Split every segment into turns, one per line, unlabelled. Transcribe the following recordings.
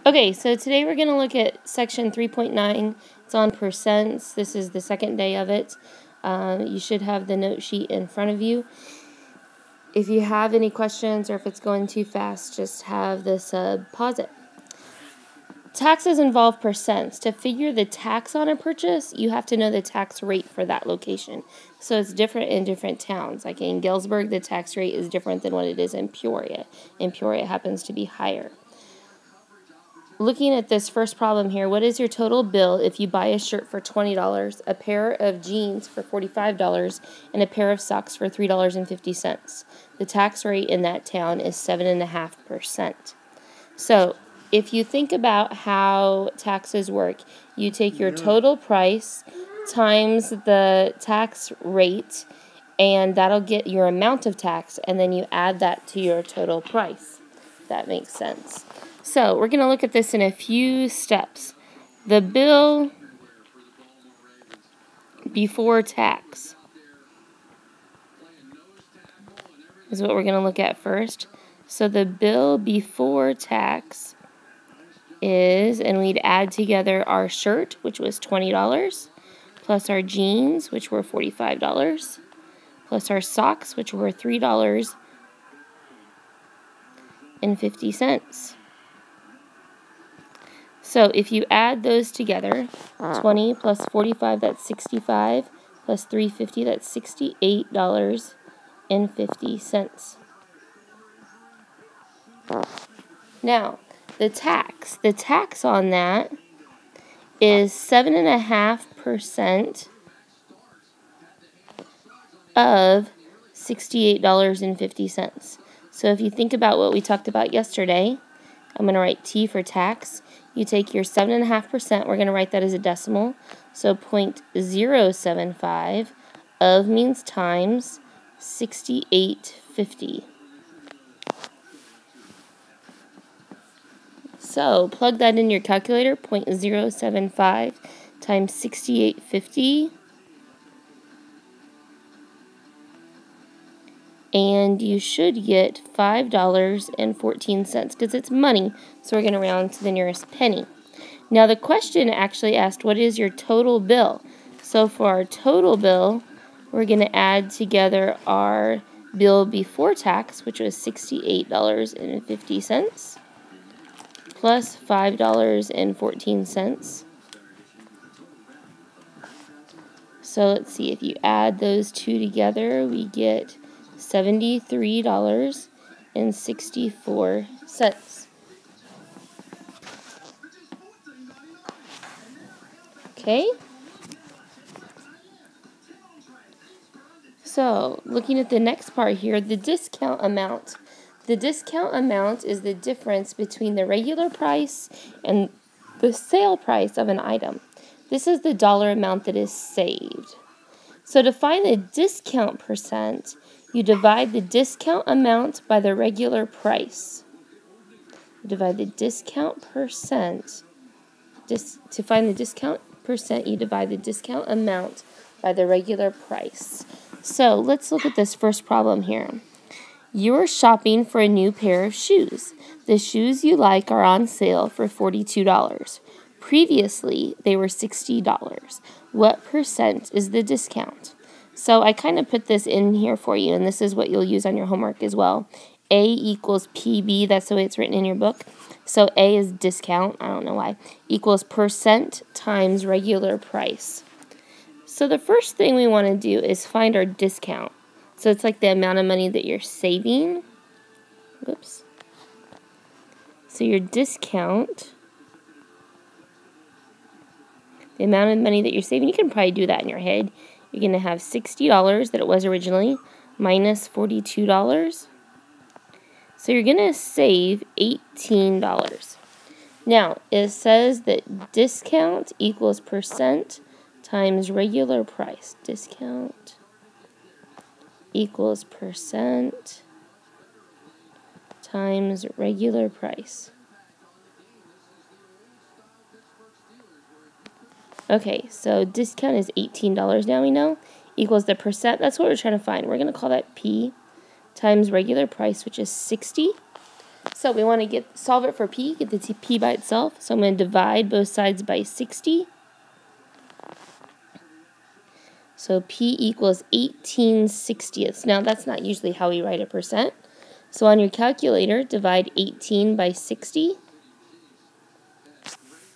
Okay, so today we're going to look at section 3.9. It's on percents. This is the second day of it. You should have the note sheet in front of you. If you have any questions or if it's going too fast, just have this pause it. Taxes involve percents. To figure the tax on a purchase, you have to know the tax rate for that location. So it's different in different towns. Like in Galesburg, the tax rate is different than what it is in Peoria. In Peoria, it happens to be higher. Looking at this first problem here, what is your total bill if you buy a shirt for $20, a pair of jeans for $45, and a pair of socks for $3.50? The tax rate in that town is 7.5%. So if you think about how taxes work, you take your total price times the tax rate, and that'll get your amount of tax, and then you add that to your total price. If that makes sense. So we're going to look at this in a few steps. The bill before tax is what we're going to look at first. So the bill before tax is, and we'd add together our shirt, which was $20, plus our jeans, which were $45, plus our socks, which were $3.50. So if you add those together, 20 plus 45, that's 65, plus 350, that's $68.50. Now, the tax on that is 7.5% of $68.50. So if you think about what we talked about yesterday, I'm going to write T for tax. You take your 7.5%, we're going to write that as a decimal. So 0.075 of means times 68.50. So plug that in your calculator, 0.075 times 68.50. And you should get $5.14 because it's money, so we're going to round to the nearest penny. Now the question actually asked, what is your total bill? So for our total bill, we're going to add together our bill before tax, which was $68.50, plus $5.14. So let's see, if you add those two together, we get $73.64. Okay? So, looking at the next part here, the discount amount. The discount amount is the difference between the regular price and the sale price of an item. This is the dollar amount that is saved. So to find the discount percent, you divide the discount amount by the regular price. You divide the discount percent. To find the discount percent, you divide the discount amount by the regular price. So let's look at this first problem here. You're shopping for a new pair of shoes. The shoes you like are on sale for $42. Previously, they were $60. What percent is the discount? So I kind of put this in here for you, and this is what you'll use on your homework as well. A equals PB, that's the way it's written in your book. So A is discount, I don't know why, equals percent times regular price. So the first thing we want to do is find our discount. So it's like the amount of money that you're saving. Whoops. So your discount, the amount of money that you're saving, you can probably do that in your head. You're going to have $60 that it was originally minus $42. So you're going to save $18. Now, it says that discount equals percent times regular price. Discount equals percent times regular price. Okay, so discount is $18 now we know, equals the percent. That's what we're trying to find. We're going to call that P times regular price, which is 60. So we want to solve it for p, get the p by itself. So I'm going to divide both sides by 60. So p equals 18/60. Now that's not usually how we write a percent. So on your calculator, divide 18 by 60.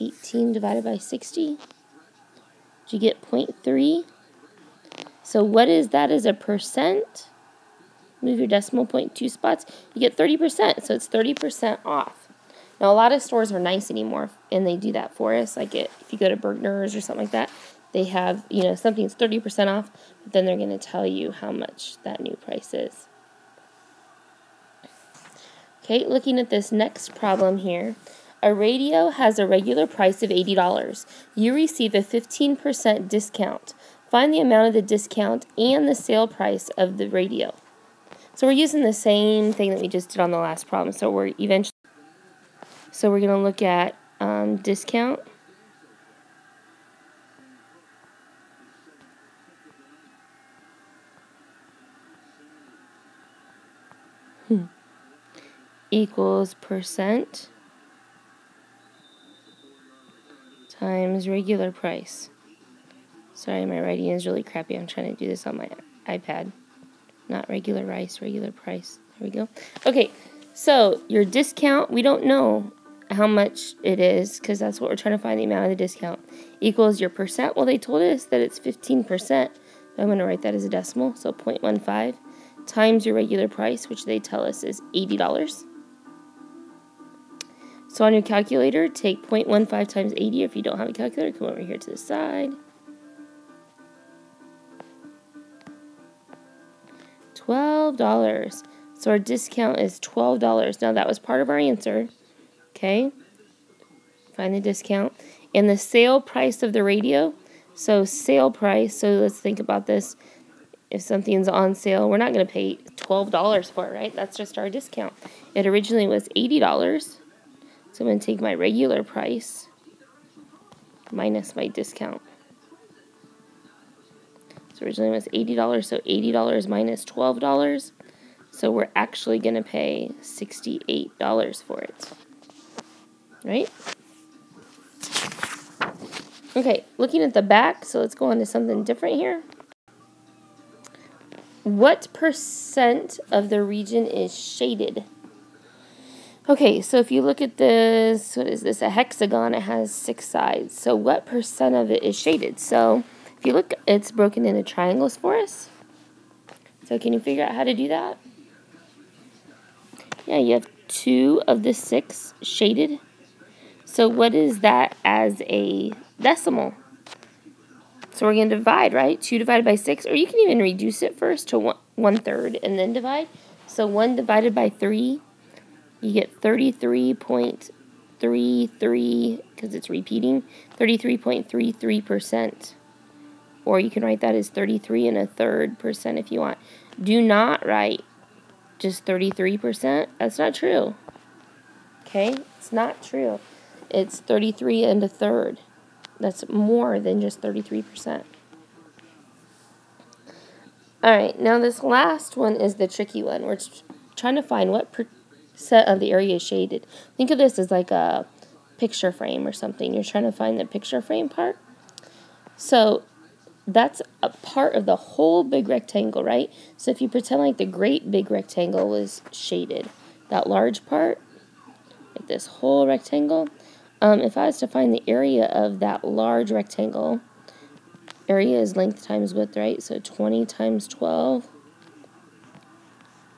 18 divided by 60. You get 0.3. So what is that as a percent? Move your decimal point 2 spots. You get 30%. So it's 30% off. Now a lot of stores are nice anymore, and they do that for us. Like if you go to Bergner's or something like that, they have, something's 30% off, but then they're going to tell you how much that new price is. Okay, looking at this next problem here. A radio has a regular price of $80. You receive a 15% discount. Find the amount of the discount and the sale price of the radio. So we're using the same thing that we just did on the last problem. So we're going to look at discount. Equals percent times regular price. Sorry, my writing is really crappy. I'm trying to do this on my iPad. Not regular rice, regular price. There we go. Okay, so your discount, we don't know how much it is because that's what we're trying to find, the amount of the discount. Equals your percent. Well, they told us that it's 15%. I'm going to write that as a decimal, so 0.15 times your regular price, which they tell us is $80. So on your calculator, take 0.15 times 80. If you don't have a calculator, come over here to the side. $12. So our discount is $12. Now that was part of our answer. Okay. Find the discount. And the sale price of the radio. So sale price. So let's think about this. If something's on sale, we're not going to pay $12 for it, right? That's just our discount. It originally was $80. So I'm going to take my regular price minus my discount. So originally it was $80, so $80 minus $12. So we're actually going to pay $68 for it. Right? Okay, looking at the back, so let's go on to something different here. What percent of the region is shaded? Okay, so if you look at this, what is this? A hexagon, it has 6 sides. So what percent of it is shaded? So if you look, it's broken into triangles for us. So can you figure out how to do that? Yeah, you have 2 of the 6 shaded. So what is that as a decimal? So we're going to divide, right? 2 divided by 6, or you can even reduce it first to 1/3 and then divide. So 1 divided by 3. You get 33.33, because it's repeating, 33.33%. Or you can write that as 33 1/3% if you want. Do not write just 33%. That's not true. Okay? It's not true. It's 33 1/3. That's more than just 33%. Alright, now this last one is the tricky one. We're trying to find what percent of the area is shaded. Think of this as like a picture frame or something. You're trying to find the picture frame part. So that's a part of the whole big rectangle, right? So if you pretend like the great big rectangle was shaded, that large part, like this whole rectangle, if I was to find the area of that large rectangle, area is length times width, right? So 20 times 12.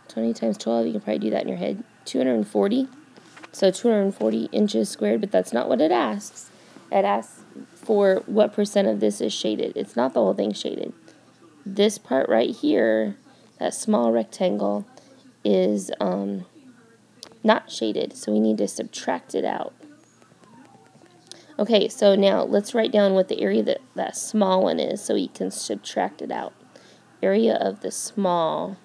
20 times 12, you can probably do that in your head. 240. So 240 inches squared, but that's not what it asks. It asks for what percent of this is shaded. It's not the whole thing shaded. This part right here, that small rectangle, is not shaded, so we need to subtract it out. Okay, so now let's write down what the area that small one is so we can subtract it out. Area of the small.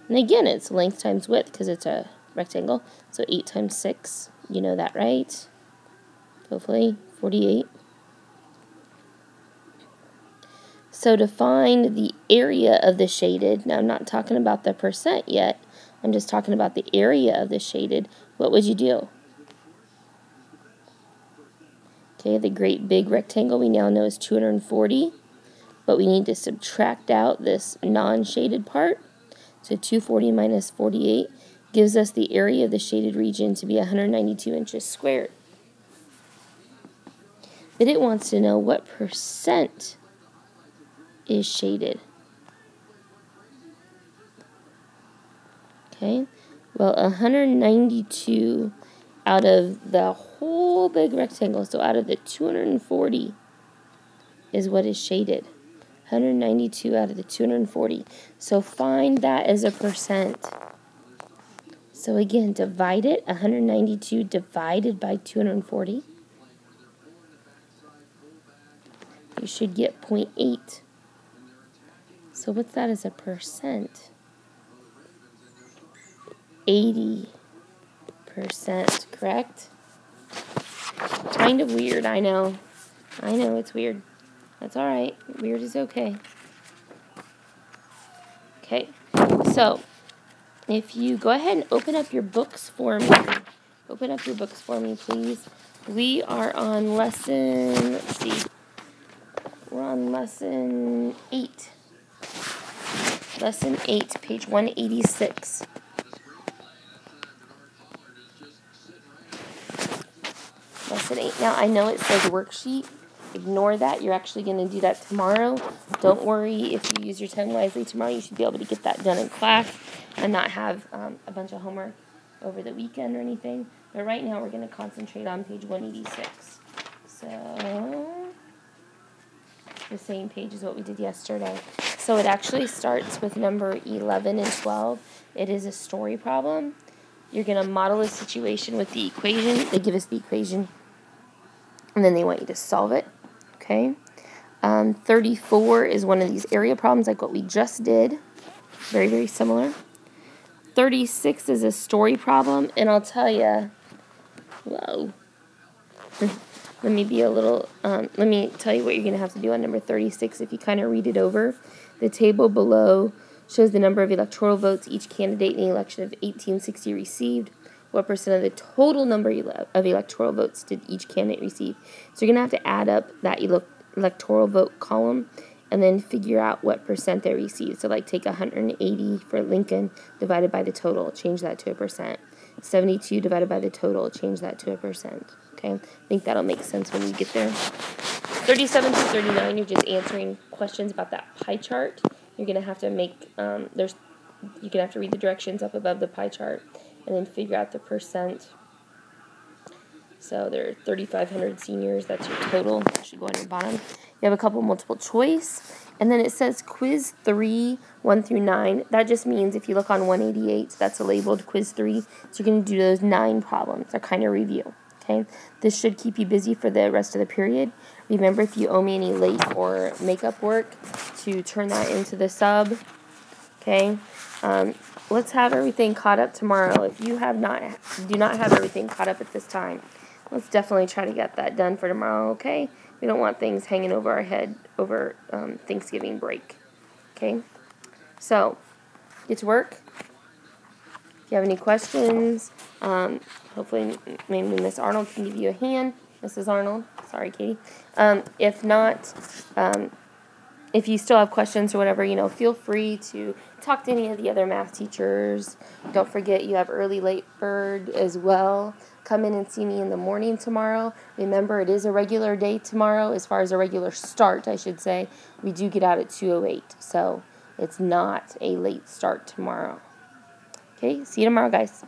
And again, it's length times width because it's a rectangle. So 8 times 6, you know that, right? Hopefully, 48. So to find the area of the shaded, now I'm not talking about the percent yet, I'm just talking about the area of the shaded, what would you do? Okay, the great big rectangle we now know is 240, but we need to subtract out this non-shaded part. So 240 minus 48 gives us the area of the shaded region to be 192 inches squared. Then it wants to know what percent is shaded. Okay, well, 192 out of the whole big rectangle, so out of the 240 is what is shaded. 192 out of the 240. So find that as a percent. So again, divide it, 192 divided by 240. You should get 0.8. So what's that as a percent? 80%, correct? Kind of weird, I know. I know, it's weird. That's all right. Weird is okay. Okay, so if you go ahead and open up your books for me. Open up your books for me, please. We are on lesson, let's see. We're on lesson 8. Lesson 8, page 186. Lesson 8. Now, I know it says worksheet. Ignore that. You're actually going to do that tomorrow. Don't worry. If you use your time wisely tomorrow, you should be able to get that done in class and not have a bunch of homework over the weekend or anything. But right now, we're going to concentrate on page 186. So, the same page as what we did yesterday. So, it actually starts with number 11 and 12. It is a story problem. You're going to model a situation with the equation. They give us the equation, and then they want you to solve it. Okay. 34 is one of these area problems like what we just did. Very, very similar. 36 is a story problem, and I'll tell you, whoa. Let me tell you what you're going to have to do on number 36 if you kind of read it over. The table below shows the number of electoral votes each candidate in the election of 1860 received. What percent of the total number of electoral votes did each candidate receive? So you're going to have to add up that electoral vote column and then figure out what percent they received. So like take 180 for Lincoln divided by the total, change that to a percent. 72 divided by the total, change that to a percent. Okay, I think that'll make sense when we get there. 37 to 39, you're just answering questions about that pie chart. You're going to have to make, you're going to have to read the directions up above the pie chart and then figure out the percent. So there are 3,500 seniors. That's your total. That should go on your bottom. You have a couple multiple choice. And then it says quiz 3, 1 through 9. That just means if you look on 188, that's labeled quiz 3. So you're going to do those 9 problems. They're kind of review. Okay. This should keep you busy for the rest of the period. Remember, if you owe me any late or makeup work, to turn that into the sub. Okay. Let's have everything caught up tomorrow. If you do not have everything caught up at this time, let's definitely try to get that done for tomorrow, okay? We don't want things hanging over our head over Thanksgiving break, okay? So, get to work. If you have any questions, hopefully maybe Miss Arnold can give you a hand. Mrs. Arnold, sorry, Katie. If not, if you still have questions or whatever, feel free to talk to any of the other math teachers. Don't forget you have early late bird as well. Come in and see me in the morning tomorrow. Remember, it is a regular day tomorrow, as far as a regular start, I should say. We do get out at 2:08, so it's not a late start tomorrow. Okay, see you tomorrow, guys.